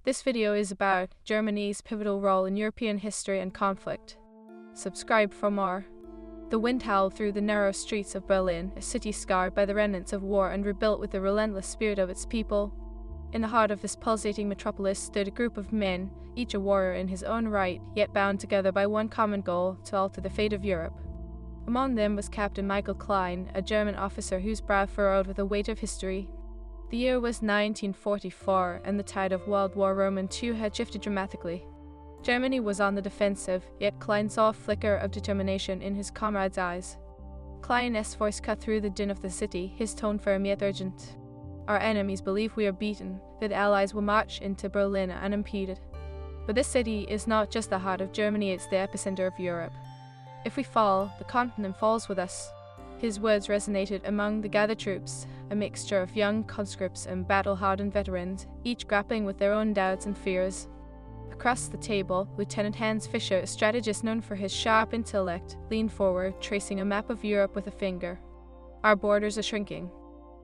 This video is about Germany's pivotal role in European history and conflict. Subscribe for more. The wind howled through the narrow streets of Berlin, a city scarred by the remnants of war and rebuilt with the relentless spirit of its people. In the heart of this pulsating metropolis stood a group of men, each a warrior in his own right, yet bound together by one common goal: to alter the fate of Europe. Among them was Captain Michael Klein, a German officer whose brow furrowed with the weight of history. The year was 1944, and the tide of World War II had shifted dramatically. Germany was on the defensive, yet Klein saw a flicker of determination in his comrade's eyes. Klein's voice cut through the din of the city, his tone firm yet urgent. "Our enemies believe we are beaten, that allies will march into Berlin unimpeded. But this city is not just the heart of Germany, it's the epicenter of Europe. If we fall, the continent falls with us." His words resonated among the gathered troops, a mixture of young conscripts and battle-hardened veterans, each grappling with their own doubts and fears. Across the table, Lieutenant Hans Fischer, a strategist known for his sharp intellect, leaned forward, tracing a map of Europe with a finger. "Our borders are shrinking.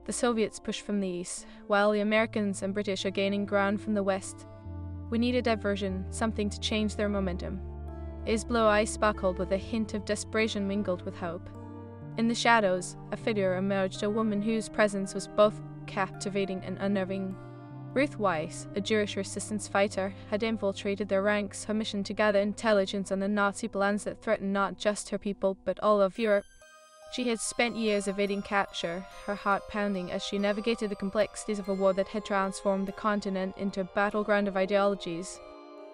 The Soviets push from the east, while the Americans and British are gaining ground from the west. We need a diversion, something to change their momentum." His blue eyes sparkled with a hint of desperation mingled with hope. In the shadows, a figure emerged, a woman whose presence was both captivating and unnerving. Ruth Weiss, a Jewish resistance fighter, had infiltrated their ranks, her mission to gather intelligence on the Nazi plans that threatened not just her people, but all of Europe. She had spent years evading capture, her heart pounding as she navigated the complexities of a war that had transformed the continent into a battleground of ideologies.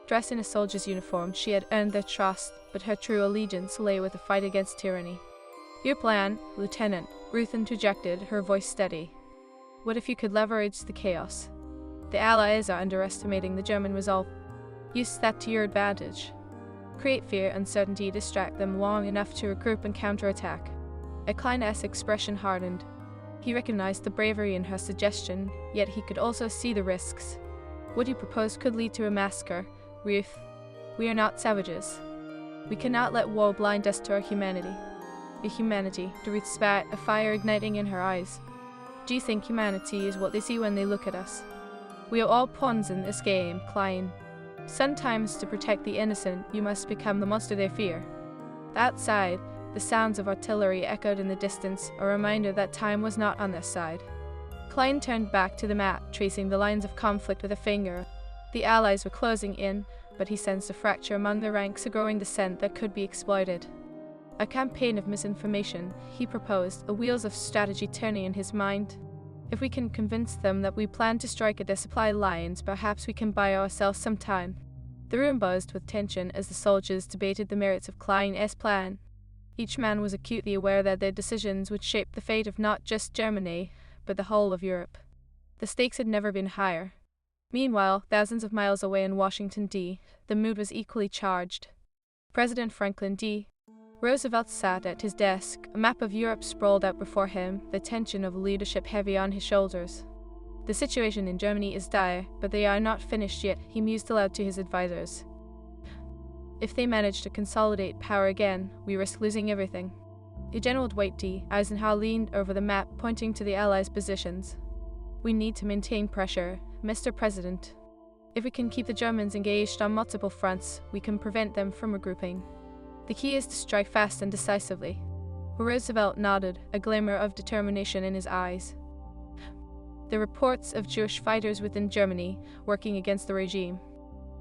Dressed in a soldier's uniform, she had earned their trust, but her true allegiance lay with the fight against tyranny. "Your plan, Lieutenant," Ruth interjected, her voice steady. "What if you could leverage the chaos? The Allies are underestimating the German resolve. Use that to your advantage. Create fear, uncertainty, distract them long enough to regroup and counterattack." Klein's expression hardened. He recognized the bravery in her suggestion, yet he could also see the risks. What he proposed could lead to a massacre. "Ruth, we are not savages. We cannot let war blind us to our humanity." "Humanity," Ruth spat, a fire igniting in her eyes. "Do you think humanity is what they see when they look at us? We are all pawns in this game, Klein. Sometimes to protect the innocent, you must become the monster they fear." Outside, the sounds of artillery echoed in the distance, a reminder that time was not on their side. Klein turned back to the map, tracing the lines of conflict with a finger. The Allies were closing in, but he sensed a fracture among the ranks, a growing dissent that could be exploited. A campaign of misinformation, he proposed, the wheels of strategy turning in his mind. "If we can convince them that we plan to strike at their supply lines, perhaps we can buy ourselves some time." The room buzzed with tension as the soldiers debated the merits of Klein's plan. Each man was acutely aware that their decisions would shape the fate of not just Germany, but the whole of Europe. The stakes had never been higher. Meanwhile, thousands of miles away in Washington, D., the mood was equally charged. President Franklin D. Roosevelt sat at his desk, a map of Europe sprawled out before him, the tension of leadership heavy on his shoulders. "The situation in Germany is dire, but they are not finished yet," he mused aloud to his advisors. "If they manage to consolidate power again, we risk losing everything." General Dwight D. Eisenhower leaned over the map, pointing to the Allies' positions. "We need to maintain pressure, Mr. President. If we can keep the Germans engaged on multiple fronts, we can prevent them from regrouping. The key is to strike fast and decisively." Roosevelt nodded, a glimmer of determination in his eyes. "The reports of Jewish fighters within Germany working against the regime.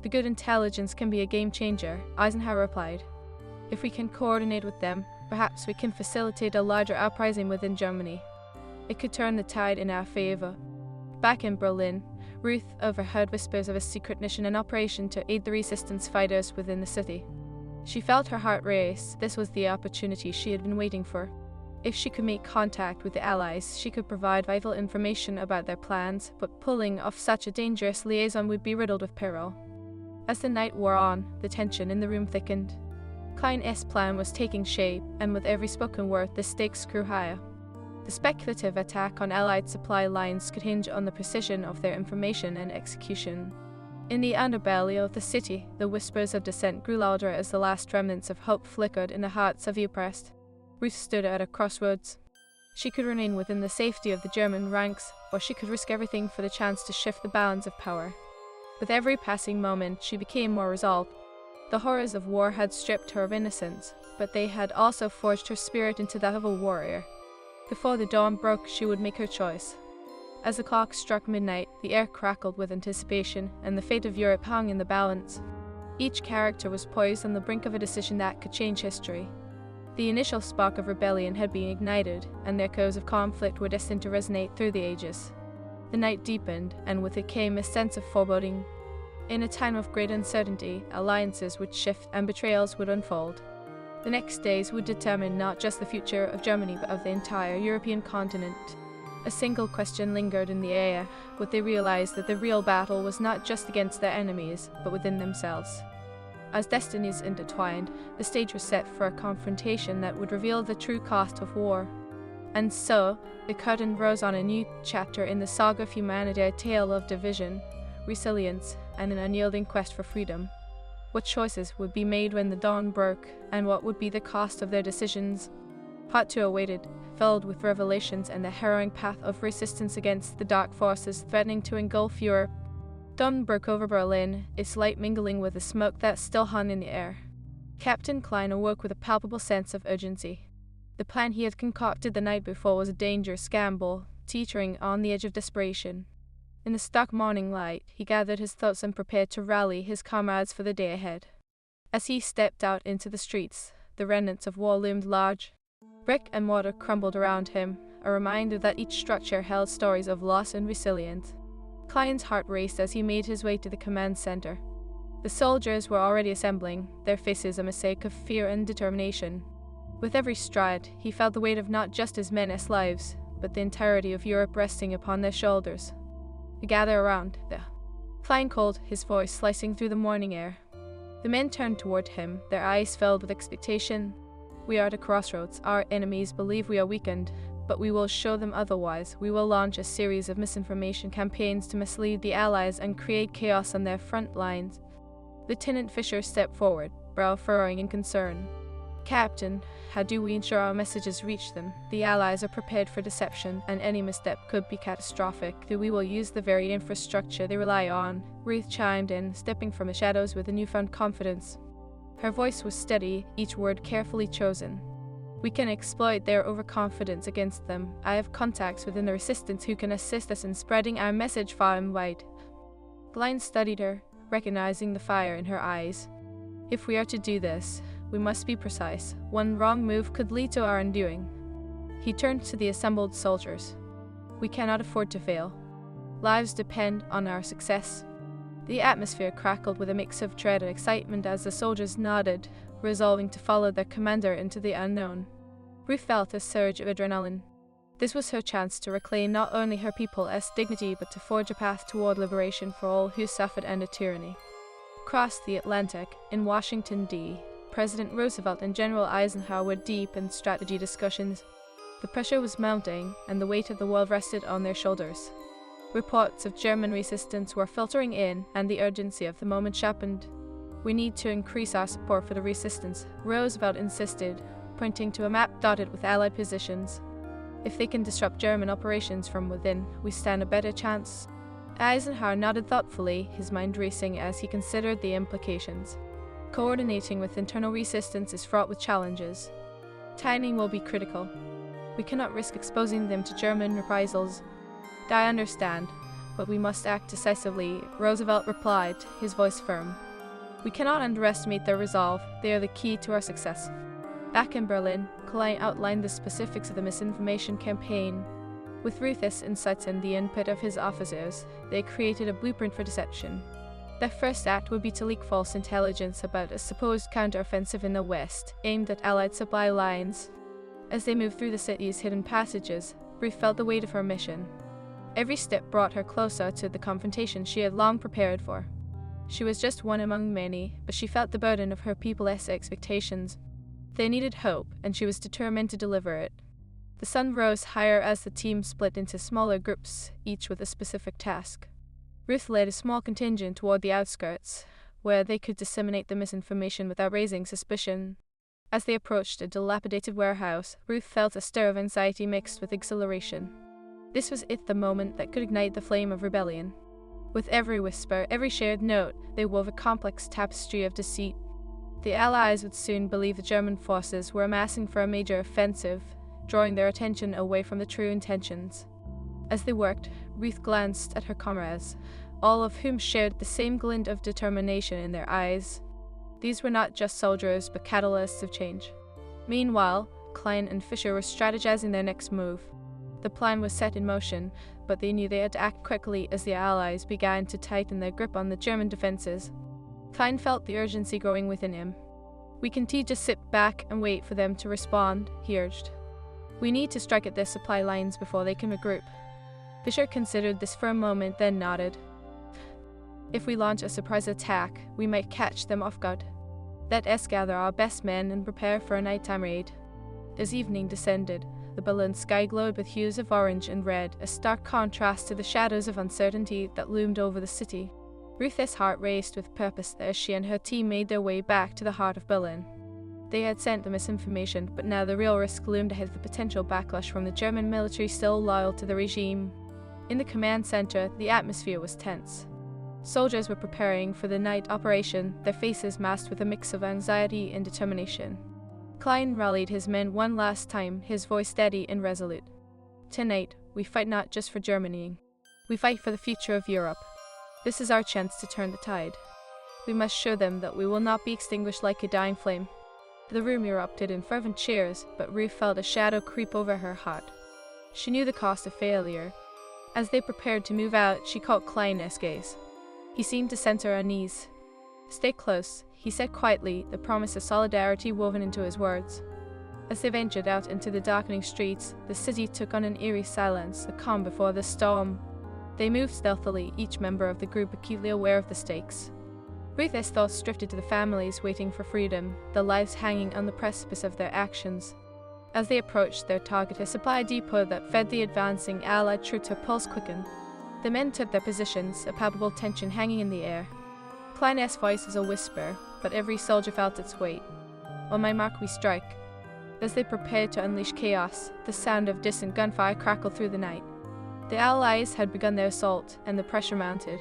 The good intelligence can be a game changer," Eisenhower replied. "If we can coordinate with them, perhaps we can facilitate a larger uprising within Germany. It could turn the tide in our favor." Back in Berlin, Ruth overheard whispers of a secret mission, an operation to aid the resistance fighters within the city. She felt her heart race. This was the opportunity she had been waiting for. If she could make contact with the Allies, she could provide vital information about their plans, but pulling off such a dangerous liaison would be riddled with peril. As the night wore on, the tension in the room thickened. Klein's plan was taking shape, and with every spoken word, the stakes grew higher. The speculative attack on Allied supply lines could hinge on the precision of their information and execution. In the underbelly of the city, the whispers of dissent grew louder as the last remnants of hope flickered in the hearts of the oppressed. Ruth stood at a crossroads. She could remain within the safety of the German ranks, or she could risk everything for the chance to shift the balance of power. With every passing moment, she became more resolved. The horrors of war had stripped her of innocence, but they had also forged her spirit into that of a warrior. Before the dawn broke, she would make her choice. As the clock struck midnight, the air crackled with anticipation, and the fate of Europe hung in the balance. Each character was poised on the brink of a decision that could change history. The initial spark of rebellion had been ignited, and the echoes of conflict were destined to resonate through the ages. The night deepened, and with it came a sense of foreboding. In a time of great uncertainty, alliances would shift and betrayals would unfold. The next days would determine not just the future of Germany but of the entire European continent. A single question lingered in the air: would they realize that the real battle was not just against their enemies, but within themselves? As destinies intertwined, the stage was set for a confrontation that would reveal the true cost of war. And so, the curtain rose on a new chapter in the saga of humanity, a tale of division, resilience, and an unyielding quest for freedom. What choices would be made when the dawn broke, and what would be the cost of their decisions? Part 2 awaited, filled with revelations and the harrowing path of resistance against the dark forces threatening to engulf Europe. Dawn broke over Berlin, its light mingling with the smoke that still hung in the air. Captain Klein awoke with a palpable sense of urgency. The plan he had concocted the night before was a dangerous gamble, teetering on the edge of desperation. In the stark morning light, he gathered his thoughts and prepared to rally his comrades for the day ahead. As he stepped out into the streets, the remnants of war loomed large. Brick and mortar crumbled around him, a reminder that each structure held stories of loss and resilience. Klein's heart raced as he made his way to the command center. The soldiers were already assembling, their faces a mosaic of fear and determination. With every stride, he felt the weight of not just his men's lives, but the entirety of Europe resting upon their shoulders. Gather around, Klein called, his voice slicing through the morning air. The men turned toward him, their eyes filled with expectation. We are at a crossroads. Our enemies believe we are weakened, but we will show them otherwise. We will launch a series of misinformation campaigns to mislead the Allies and create chaos on their front lines. Lieutenant Fischer stepped forward, brow furrowing in concern. Captain, how do we ensure our messages reach them? The Allies are prepared for deception, and any misstep could be catastrophic. We will use the very infrastructure they rely on. Ruth chimed in, stepping from the shadows with a newfound confidence. Her voice was steady, each word carefully chosen. We can exploit their overconfidence against them. I have contacts within the resistance who can assist us in spreading our message far and wide. Klein studied her, recognizing the fire in her eyes. If we are to do this, we must be precise. One wrong move could lead to our undoing. He turned to the assembled soldiers. We cannot afford to fail. Lives depend on our success. The atmosphere crackled with a mix of dread and excitement as the soldiers nodded, resolving to follow their commander into the unknown. Ruth felt a surge of adrenaline. This was her chance to reclaim not only her people as dignity, but to forge a path toward liberation for all who suffered under tyranny. Across the Atlantic, in Washington, D., President Roosevelt and General Eisenhower were deep in strategy discussions. The pressure was mounting, and the weight of the world rested on their shoulders. Reports of German resistance were filtering in, and the urgency of the moment sharpened. We need to increase our support for the resistance, Roosevelt insisted, pointing to a map dotted with Allied positions. If they can disrupt German operations from within, we stand a better chance. Eisenhower nodded thoughtfully, his mind racing as he considered the implications. Coordinating with internal resistance is fraught with challenges. Timing will be critical. We cannot risk exposing them to German reprisals. I understand, but we must act decisively, Roosevelt replied, his voice firm. We cannot underestimate their resolve. They are the key to our success. Back in Berlin, Klein outlined the specifics of the misinformation campaign. With Ruth's insights and the input of his officers, they created a blueprint for deception. Their first act would be to leak false intelligence about a supposed counteroffensive in the West, aimed at Allied supply lines. As they moved through the city's hidden passages, Ruth felt the weight of her mission. Every step brought her closer to the confrontation she had long prepared for. She was just one among many, but she felt the burden of her people's expectations. They needed hope, and she was determined to deliver it. The sun rose higher as the team split into smaller groups, each with a specific task. Ruth led a small contingent toward the outskirts, where they could disseminate the misinformation without raising suspicion. As they approached a dilapidated warehouse, Ruth felt a stir of anxiety mixed with exhilaration. This was the moment that could ignite the flame of rebellion. With every whisper, every shared note, they wove a complex tapestry of deceit. The Allies would soon believe the German forces were amassing for a major offensive, drawing their attention away from the true intentions. As they worked, Ruth glanced at her comrades, all of whom shared the same glint of determination in their eyes. These were not just soldiers, but catalysts of change. Meanwhile, Klein and Fischer were strategizing their next move. The plan was set in motion, but they knew they had to act quickly as the Allies began to tighten their grip on the German defenses. Klein felt the urgency growing within him. "We can't just sit back and wait for them to respond," he urged. "We need to strike at their supply lines before they can regroup." Fischer considered this for a moment, then nodded. "If we launch a surprise attack, we might catch them off guard. Let us gather our best men and prepare for a nighttime raid." As evening descended, the Berlin sky glowed with hues of orange and red, a stark contrast to the shadows of uncertainty that loomed over the city. Ruth's heart raced with purpose as she and her team made their way back to the heart of Berlin. They had sent the misinformation, but now the real risk loomed ahead of the potential backlash from the German military still loyal to the regime. In the command center, the atmosphere was tense. Soldiers were preparing for the night operation, their faces masked with a mix of anxiety and determination. Klein rallied his men one last time, his voice steady and resolute. "Tonight, we fight not just for Germany. We fight for the future of Europe. This is our chance to turn the tide. We must show them that we will not be extinguished like a dying flame." The room erupted in fervent cheers, but Ruth felt a shadow creep over her heart. She knew the cost of failure. As they prepared to move out, she caught Klein's gaze. He seemed to sense her unease. "Stay close," he said quietly, the promise of solidarity woven into his words. As they ventured out into the darkening streets, the city took on an eerie silence, a calm before the storm. They moved stealthily, each member of the group acutely aware of the stakes. Ruth's thoughts drifted to the families waiting for freedom, their lives hanging on the precipice of their actions. As they approached their target, a supply depot that fed the advancing Allied troops, her pulse quickened. The men took their positions, a palpable tension hanging in the air. Klein's voice was a whisper, but every soldier felt its weight. "On my mark we strike." As they prepared to unleash chaos, the sound of distant gunfire crackled through the night. The Allies had begun their assault, and the pressure mounted.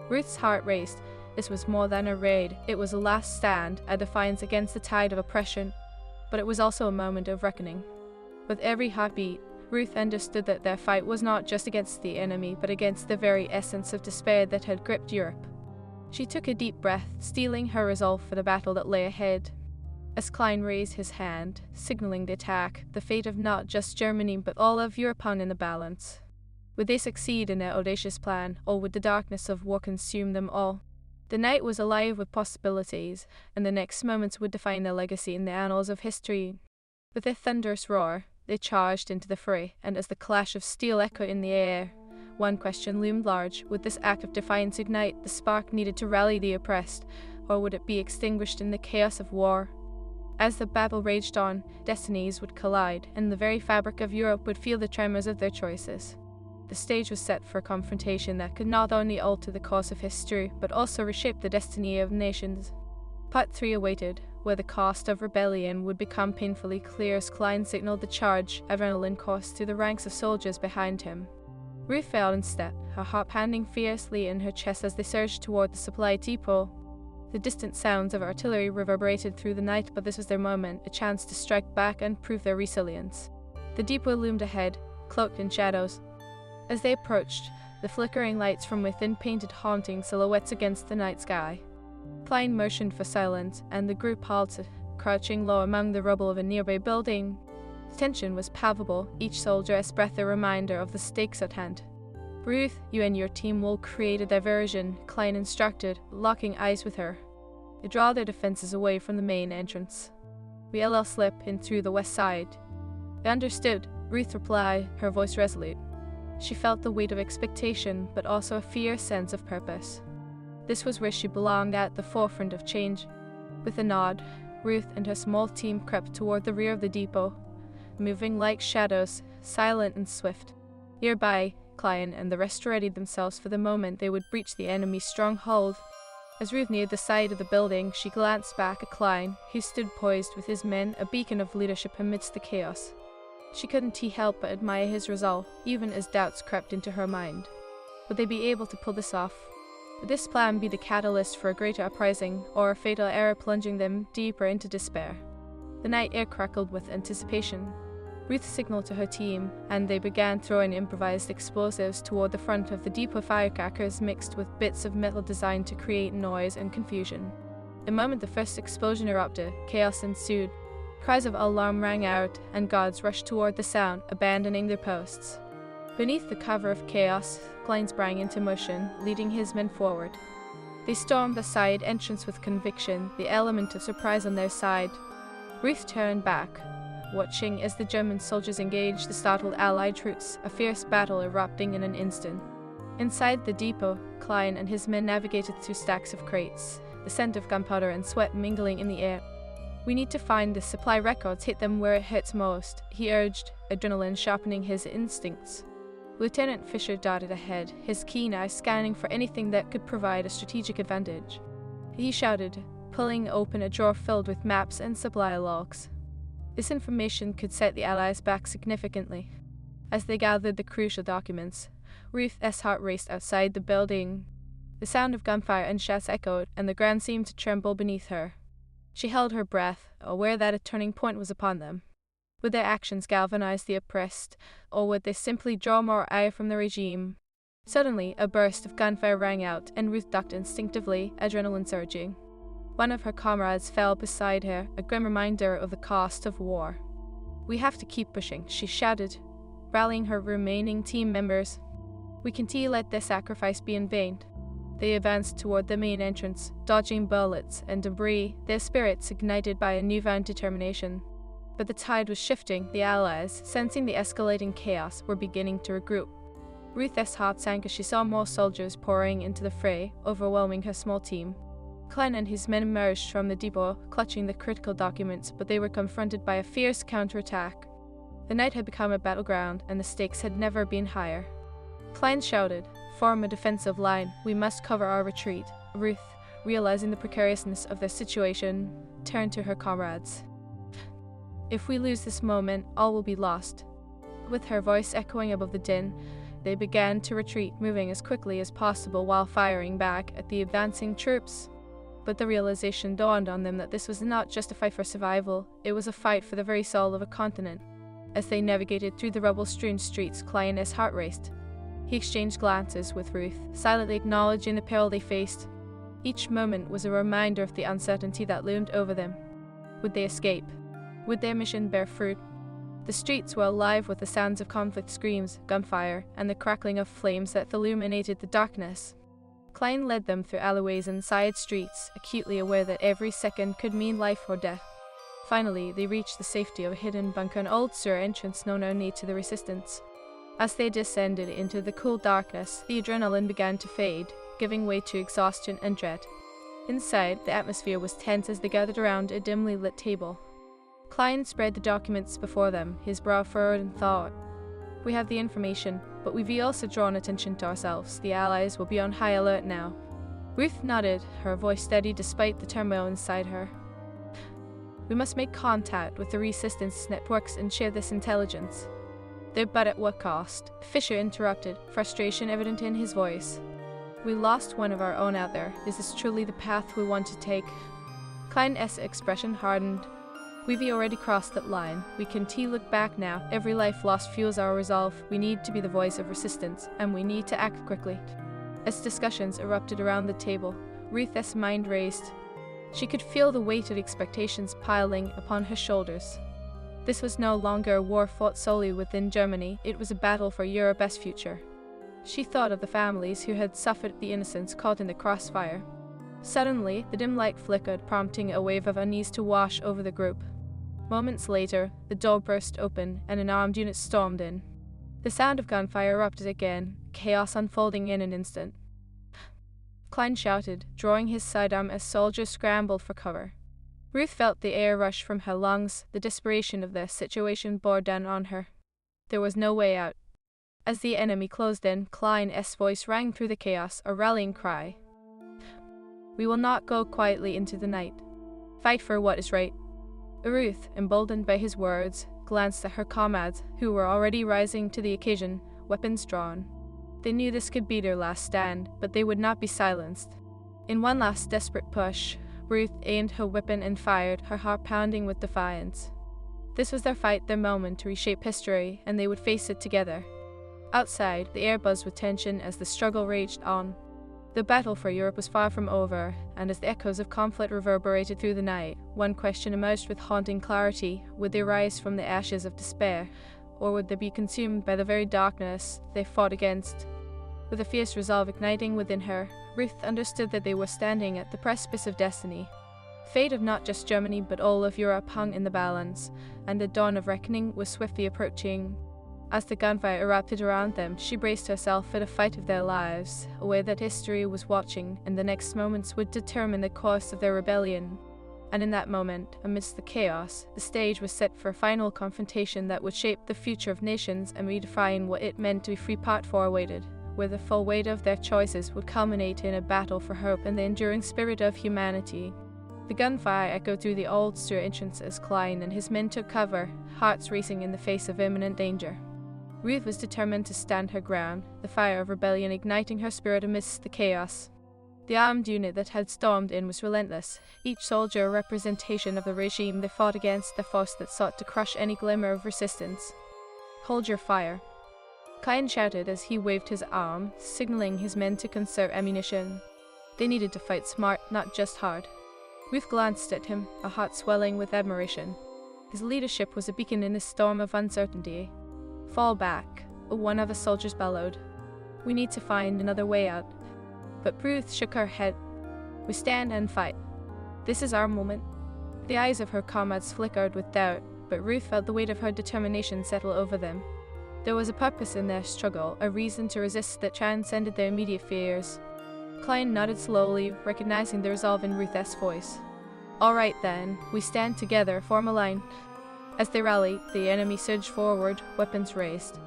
Ruth's heart raced. This was more than a raid, it was a last stand, a defiance against the tide of oppression. But it was also a moment of reckoning. With every heartbeat, Ruth understood that their fight was not just against the enemy, but against the very essence of despair that had gripped Europe. She took a deep breath, steeling her resolve for the battle that lay ahead. As Klein raised his hand, signaling the attack, the fate of not just Germany but all of Europe hung in the balance. Would they succeed in their audacious plan, or would the darkness of war consume them all? The night was alive with possibilities, and the next moments would define their legacy in the annals of history. With a thunderous roar, they charged into the fray, and as the clash of steel echoed in the air, one question loomed large: would this act of defiance ignite the spark needed to rally the oppressed, or would it be extinguished in the chaos of war? As the battle raged on, destinies would collide, and the very fabric of Europe would feel the tremors of their choices. The stage was set for a confrontation that could not only alter the course of history, but also reshape the destiny of nations. Part 3 awaited, where the cost of rebellion would become painfully clear as Klein signaled the charge, adrenaline coursed through the ranks of soldiers behind him. Ruth fell in step, her heart pounding fiercely in her chest as they surged toward the supply depot. The distant sounds of artillery reverberated through the night, but this was their moment, a chance to strike back and prove their resilience. The depot loomed ahead, cloaked in shadows. As they approached, the flickering lights from within painted haunting silhouettes against the night sky. Klein motioned for silence, and the group halted, crouching low among the rubble of a nearby building. Tension was palpable, each soldier's breath a reminder of the stakes at hand. "Ruth, you and your team will create a diversion," Klein instructed, locking eyes with her. "They draw their defenses away from the main entrance. We'll slip in through the west side." "I understood," Ruth replied, her voice resolute. She felt the weight of expectation, but also a fierce sense of purpose. This was where she belonged, at the forefront of change. With a nod, Ruth and her small team crept toward the rear of the depot, moving like shadows, silent and swift. Nearby, Klein and the rest readied themselves for the moment they would breach the enemy's stronghold. As Ruth neared the side of the building, she glanced back at Klein, who stood poised with his men, a beacon of leadership amidst the chaos. She couldn't help but admire his resolve, even as doubts crept into her mind. Would they be able to pull this off? Would this plan be the catalyst for a greater uprising, or a fatal error plunging them deeper into despair? The night air crackled with anticipation. Ruth signaled to her team, and they began throwing improvised explosives toward the front of the depot, firecrackers mixed with bits of metal designed to create noise and confusion. The moment the first explosion erupted, chaos ensued. Cries of alarm rang out, and guards rushed toward the sound, abandoning their posts. Beneath the cover of chaos, Klein sprang into motion, leading his men forward. They stormed the side entrance with conviction, the element of surprise on their side. Ruth turned back, watching as the German soldiers engaged the startled Allied troops, a fierce battle erupting in an instant. Inside the depot, Klein and his men navigated through stacks of crates, the scent of gunpowder and sweat mingling in the air. "We need to find the supply records, hit them where it hurts most," he urged, adrenaline sharpening his instincts. Lieutenant Fisher darted ahead, his keen eyes scanning for anything that could provide a strategic advantage. He shouted, pulling open a drawer filled with maps and supply logs. This information could set the Allies back significantly. As they gathered the crucial documents, Ruth's heart raced outside the building. The sound of gunfire and shots echoed, and the ground seemed to tremble beneath her. She held her breath, aware that a turning point was upon them. Would their actions galvanize the oppressed, or would they simply draw more ire from the regime? Suddenly, a burst of gunfire rang out, and Ruth ducked instinctively, adrenaline surging. One of her comrades fell beside her, a grim reminder of the cost of war. "We have to keep pushing," she shouted, rallying her remaining team members. "We can't let their sacrifice be in vain." They advanced toward the main entrance, dodging bullets and debris, their spirits ignited by a newfound determination. But the tide was shifting. The Allies, sensing the escalating chaos, were beginning to regroup. Ruth's heart sank as she saw more soldiers pouring into the fray, overwhelming her small team. Klein and his men emerged from the depot, clutching the critical documents, but they were confronted by a fierce counterattack. The night had become a battleground, and the stakes had never been higher. Klein shouted, "Form a defensive line. We must cover our retreat." Ruth, realizing the precariousness of their situation, turned to her comrades. "If we lose this moment, all will be lost." With her voice echoing above the din, they began to retreat, moving as quickly as possible while firing back at the advancing troops. But the realization dawned on them that this was not just a fight for survival, it was a fight for the very soul of a continent. As they navigated through the rubble-strewn streets, Klein's heart raced. He exchanged glances with Ruth, silently acknowledging the peril they faced. Each moment was a reminder of the uncertainty that loomed over them. Would they escape? Would their mission bear fruit? The streets were alive with the sounds of conflict screams, gunfire, and the crackling of flames that illuminated the darkness. Klein led them through alleyways and side streets, acutely aware that every second could mean life or death. Finally, they reached the safety of a hidden bunker, an old sewer entrance known only to the resistance. As they descended into the cool darkness, the adrenaline began to fade, giving way to exhaustion and dread. Inside, the atmosphere was tense as they gathered around a dimly lit table. Klein spread the documents before them, his brow furrowed in thought. "We have the information, but we've also drawn attention to ourselves. The Allies will be on high alert now." Ruth nodded, her voice steady despite the turmoil inside her. "We must make contact with the resistance networks and share this intelligence." "But at what cost?" Fisher interrupted, frustration evident in his voice. "We lost one of our own out there. Is this truly the path we want to take?" Klein's expression hardened. "We've already crossed that line. We can't look back now. Every life lost fuels our resolve. We need to be the voice of resistance, and we need to act quickly." As discussions erupted around the table, Ruth's mind raced. She could feel the weight of expectations piling upon her shoulders. This was no longer a war fought solely within Germany, it was a battle for Europe's future. She thought of the families who had suffered, the innocents caught in the crossfire. Suddenly, the dim light flickered, prompting a wave of unease to wash over the group. Moments later, the door burst open, and an armed unit stormed in. The sound of gunfire erupted again, chaos unfolding in an instant. Klein shouted, drawing his sidearm as soldiers scrambled for cover. Ruth felt the air rush from her lungs, the desperation of the situation bore down on her. There was no way out. As the enemy closed in, Klein's voice rang through the chaos, a rallying cry. "We will not go quietly into the night. Fight for what is right." Ruth, emboldened by his words, glanced at her comrades, who were already rising to the occasion, weapons drawn. They knew this could be their last stand, but they would not be silenced. In one last desperate push, Ruth aimed her weapon and fired, her heart pounding with defiance. This was their fight, their moment to reshape history, and they would face it together. Outside, the air buzzed with tension as the struggle raged on. The battle for Europe was far from over, and as the echoes of conflict reverberated through the night, one question emerged with haunting clarity: would they rise from the ashes of despair, or would they be consumed by the very darkness they fought against? With a fierce resolve igniting within her, Ruth understood that they were standing at the precipice of destiny. Fate of not just Germany but all of Europe hung in the balance, and the dawn of reckoning was swiftly approaching. As the gunfire erupted around them, she braced herself for the fight of their lives, a way that history was watching, and the next moments would determine the course of their rebellion. And in that moment, amidst the chaos, the stage was set for a final confrontation that would shape the future of nations and redefine what it meant to be free. Part 4 awaited, where the full weight of their choices would culminate in a battle for hope and the enduring spirit of humanity. The gunfire echoed through the old Stuart entrance as Klein and his men took cover, hearts racing in the face of imminent danger. Ruth was determined to stand her ground, the fire of rebellion igniting her spirit amidst the chaos. The armed unit that had stormed in was relentless, each soldier a representation of the regime they fought against, the force that sought to crush any glimmer of resistance. "Hold your fire," Klein shouted as he waved his arm, signaling his men to conserve ammunition. They needed to fight smart, not just hard. Ruth glanced at him, her heart swelling with admiration. His leadership was a beacon in this storm of uncertainty. "Fall back," one of the soldiers bellowed. "We need to find another way out." But Ruth shook her head. "We stand and fight. This is our moment." The eyes of her comrades flickered with doubt, but Ruth felt the weight of her determination settle over them. There was a purpose in their struggle, a reason to resist that transcended their immediate fears. Klein nodded slowly, recognizing the resolve in Ruth's voice. "All right then, we stand together, form a line." As they rallied, the enemy surged forward, weapons raised.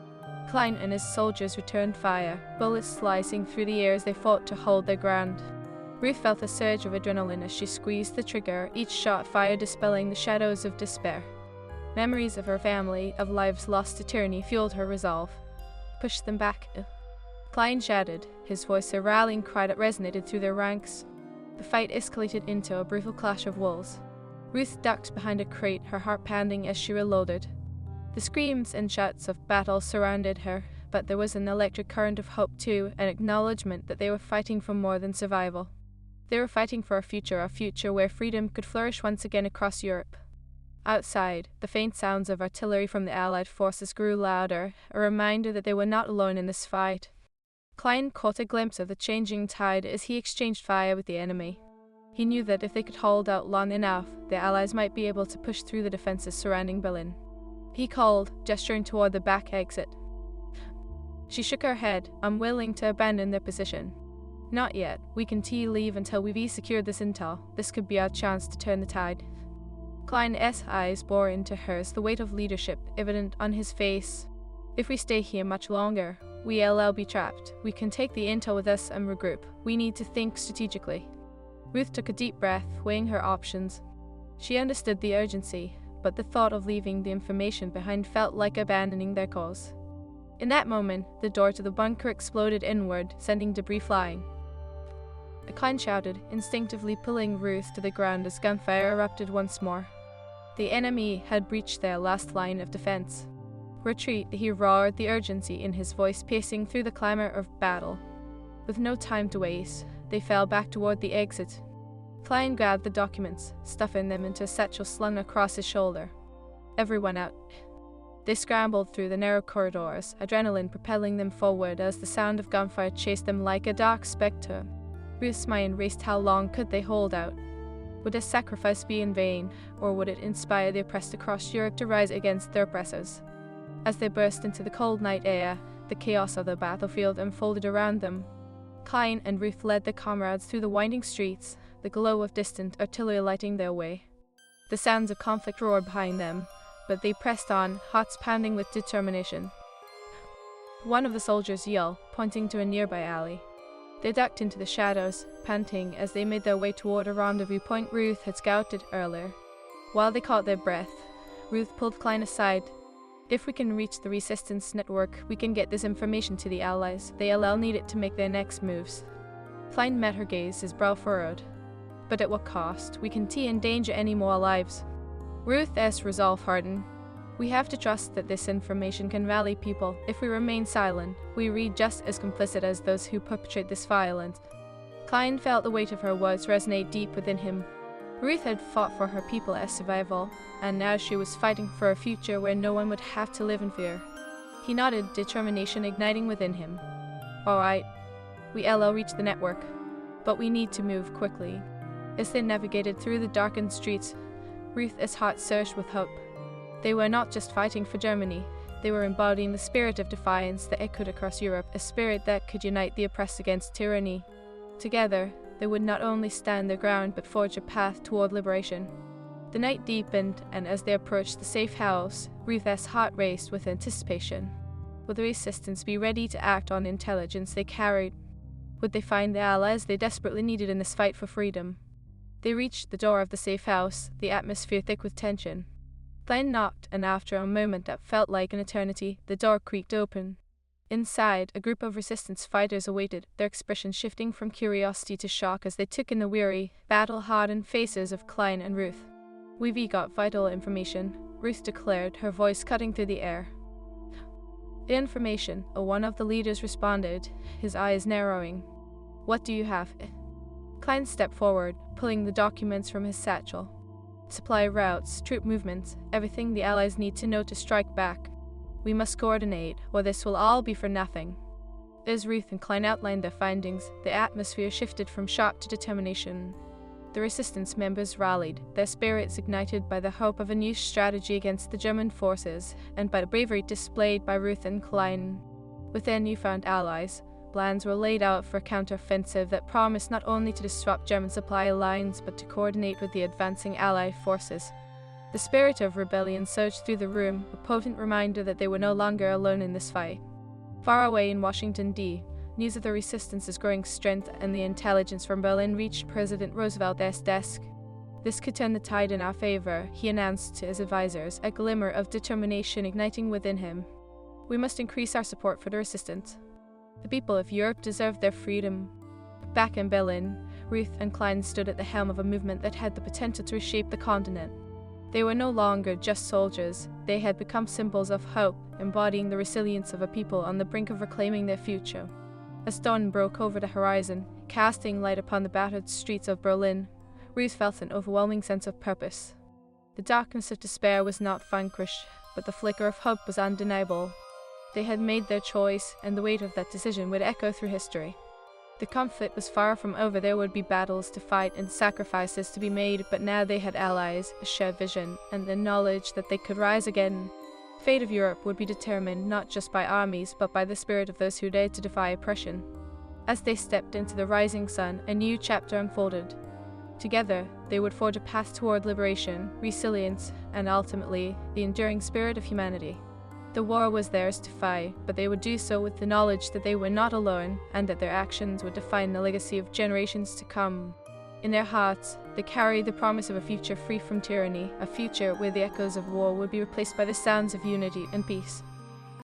Klein and his soldiers returned fire, bullets slicing through the air as they fought to hold their ground. Ruth felt a surge of adrenaline as she squeezed the trigger, each shot fire dispelling the shadows of despair. Memories of her family, of lives lost to tyranny, fueled her resolve. "Push them back," Klein shouted, his voice a rallying cry that resonated through their ranks. The fight escalated into a brutal clash of wills. Ruth ducked behind a crate, her heart pounding as she reloaded. The screams and shouts of battle surrounded her, but there was an electric current of hope too, an acknowledgement that they were fighting for more than survival. They were fighting for a future where freedom could flourish once again across Europe. Outside, the faint sounds of artillery from the Allied forces grew louder, a reminder that they were not alone in this fight. Klein caught a glimpse of the changing tide as he exchanged fire with the enemy. He knew that if they could hold out long enough, the Allies might be able to push through the defenses surrounding Berlin. He called, gesturing toward the back exit. She shook her head, unwilling to abandon their position. "Not yet. We can leave until we've secured this intel. This could be our chance to turn the tide." Klein's eyes bore into hers, the weight of leadership evident on his face. "If we stay here much longer, we'll be trapped. We can take the intel with us and regroup. We need to think strategically." Ruth took a deep breath, weighing her options. She understood the urgency, but the thought of leaving the information behind felt like abandoning their cause. In that moment, the door to the bunker exploded inward, sending debris flying. Klein shouted, instinctively pulling Ruth to the ground as gunfire erupted once more. The enemy had breached their last line of defense. "Retreat," he roared, the urgency in his voice piercing through the clamor of battle. With no time to waste, they fell back toward the exit. Klein grabbed the documents, stuffing them into a satchel slung across his shoulder. "Everyone out." They scrambled through the narrow corridors, adrenaline propelling them forward as the sound of gunfire chased them like a dark spectre. Ruth's mind raced. How long could they hold out? Would their sacrifice be in vain, or would it inspire the oppressed across Europe to rise against their oppressors? As they burst into the cold night air, the chaos of the battlefield unfolded around them. Klein and Ruth led their comrades through the winding streets, the glow of distant artillery lighting their way. The sounds of conflict roared behind them, but they pressed on, hearts pounding with determination. One of the soldiers yelled, pointing to a nearby alley. They ducked into the shadows, panting as they made their way toward a rendezvous point Ruth had scouted earlier. While they caught their breath, Ruth pulled Klein aside. If we can reach the resistance network, we can get this information to the Allies. They'll need it to make their next moves. Klein met her gaze, his brow furrowed. But at what cost? We can't endanger any more lives. Ruth's resolve hardened. We have to trust that this information can rally people. If we remain silent, we read just as complicit as those who perpetrate this violence. Klein felt the weight of her words resonate deep within him. Ruth had fought for her people as survival, and now she was fighting for a future where no one would have to live in fear. He nodded, determination igniting within him. All right, we'll reach the network, but we need to move quickly. As they navigated through the darkened streets, Ruth's heart surged with hope. They were not just fighting for Germany, they were embodying the spirit of defiance that echoed across Europe, a spirit that could unite the oppressed against tyranny. Together, they would not only stand their ground but forge a path toward liberation. The night deepened, and as they approached the safe house, Ruth's heart raced with anticipation. Would the resistance be ready to act on intelligence they carried? Would they find the allies they desperately needed in this fight for freedom? They reached the door of the safe house, the atmosphere thick with tension. Klein knocked, and after a moment that felt like an eternity, the door creaked open. Inside, a group of resistance fighters awaited, their expressions shifting from curiosity to shock as they took in the weary, battle-hardened faces of Klein and Ruth. "We've got vital information," Ruth declared, her voice cutting through the air. "Information," one of the leaders responded, his eyes narrowing. "What do you have?" Klein stepped forward, pulling the documents from his satchel. "Supply routes, troop movements, everything the Allies need to know to strike back. We must coordinate, or this will all be for nothing." As Ruth and Klein outlined their findings, the atmosphere shifted from shock to determination. The resistance members rallied, their spirits ignited by the hope of a new strategy against the German forces, and by the bravery displayed by Ruth and Klein. With their newfound allies, plans were laid out for a counteroffensive that promised not only to disrupt German supply lines but to coordinate with the advancing Allied forces. The spirit of rebellion surged through the room, a potent reminder that they were no longer alone in this fight. Far away in Washington, D., news of the resistance's growing strength and the intelligence from Berlin reached President Roosevelt's desk. "This could turn the tide in our favor," he announced to his advisors, a glimmer of determination igniting within him. "We must increase our support for the resistance. The people of Europe deserve their freedom." Back in Berlin, Ruth and Klein stood at the helm of a movement that had the potential to reshape the continent. They were no longer just soldiers, they had become symbols of hope, embodying the resilience of a people on the brink of reclaiming their future. As dawn broke over the horizon, casting light upon the battered streets of Berlin, Ruth felt an overwhelming sense of purpose. The darkness of despair was not vanquished, but the flicker of hope was undeniable. They had made their choice, and the weight of that decision would echo through history. The conflict was far from over. There would be battles to fight and sacrifices to be made, but now they had allies, a shared vision, and the knowledge that they could rise again. The fate of Europe would be determined not just by armies, but by the spirit of those who dared to defy oppression. As they stepped into the rising sun, a new chapter unfolded. Together, they would forge a path toward liberation, resilience, and ultimately, the enduring spirit of humanity. The war was theirs to fight, but they would do so with the knowledge that they were not alone, and that their actions would define the legacy of generations to come. In their hearts, they carried the promise of a future free from tyranny, a future where the echoes of war would be replaced by the sounds of unity and peace.